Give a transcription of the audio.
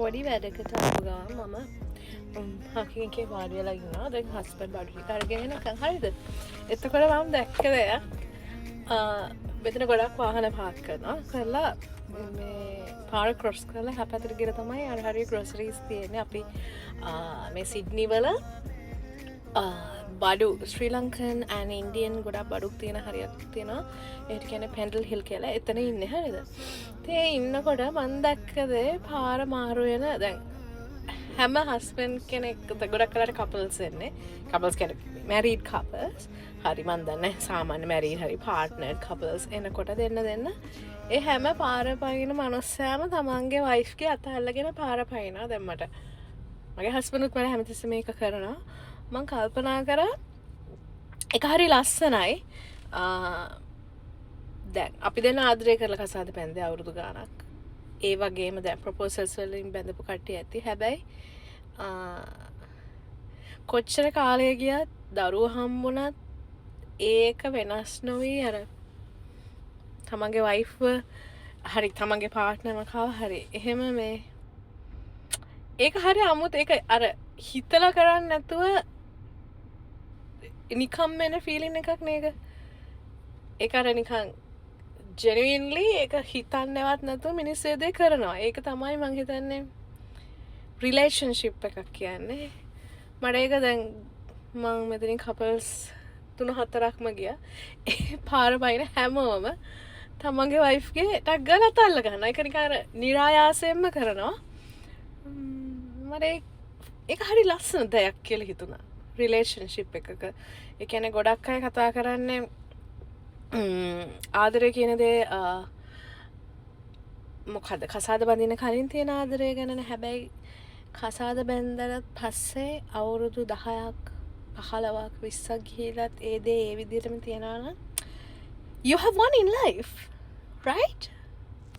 පොඩි වැඩකට ආපු ගමන් මම හකින් එකේ වාඩි වෙලා ඉන්නවා. දැන් හස්බන්ඩ් බඩු ටික අරගෙන එනකන් හරිද? එතකොට මම දැක්ක දෙයක් මෙතන ගොඩක් වාහන පාක් කරනවා. කරලා මේ පාර ක්‍රොස් කරලා හැපැතට ගිර තමයි අර හරිය ග්‍රොසරිස් තියෙන්නේ. අපි මේ සිඩ්නි වල බඩු ශ්‍රී ලංකන් ඇන් ඉන්දියන් ගොඩක් බඩුක් තියෙන හරියක් තියෙනවා. ඒකට කියන්නේ පෙන්ඩල් හිල් කියලා. එතන ඉන්නේ හරිද? ඉතින් ඉන්නකොට මම දැක්කද පාර මාරු වෙන දැන් හැම හස්බන්ඩ් කෙනෙක් ගොඩක් වෙලාට කපල්ස් වෙන්නේ. කපල්ස් කියන්නේ මැරීඩ් කපල්ස්. හරි මන් දන්නේ සාමාන්‍ය මැරීඩ් හරි පාර්ට්නර්ඩ් කපල්ස් එනකොට දෙන්න ඒ හැම පාර පයින මනුස්සයාම තමන්ගේ වයිෆ්ගේ අත අල්ලගෙන පාර පයින්නවා. දැන් මට මගේ හස්බන්ඩ්ුත් මට හැමතිස්සෙම මේක කරනවා. මං කල්පනා කරා එක හරි ලස්සනයි. දැන් අපි දෙන්න ආදරය කරලා කසාද බැන්දේ අවුරුදු ගාණක්. ඒ වගේම දැන් ප්‍රොපෝසල්ස් වලින් බැඳපු කට්ටිය ඇති. හැබැයි කොච්චර කාලය ගියත් දරුවෝ හම්බුණත් ඒක වෙනස් නොවි අර තමන්ගේ වයිෆ්ව හරි තමන්ගේ පාර්ට්නර්ව කාව හරි එහෙම මේ ඒක හරි අමුතු ඒක අර හිතලා කරන්නේ නැතුව නිකම් වෙන ෆීලින් එකක් නේද? ඒක අර නිකන් ජෙනුයින්ලි ඒක හිතන්නවත් නැතුව මිනිස්සු ඒ දේ කරනවා. ඒක තමයි මං හිතන්නේ රිලේෂන්ෂිප් එකක් කියන්නේ. මට ඒක දැන් මං මෙතනින් කපල්ස් 3-4ක්ම ගියා. ඒ පාර බයින හැමෝම තමන්ගේ වයිෆ්ගේ ටක් ගාලා අතල්ල ගන්නවා. ඒක නිකන් අර નિરાයාසයෙන්ම කරනවා. මට ඒක හරි ලස්සන දෙයක් කියලා හිතුණා. රිලේෂන්ෂිප් එකක. ඒ කියන්නේ ගොඩක් අය කතා කරන්නේ ආදරය කියන දේ මොකද කසාද බඳින්න කලින් තියෙන ආදරය ගැනනේ. හැබැයි කසාද බැන්දලත් පස්සේ අවුරුදු 10ක් 15ක් 20ක් ගිහිලත් ඒ දේ ඒ විදිහටම තියනවා නම් you have one in life, right?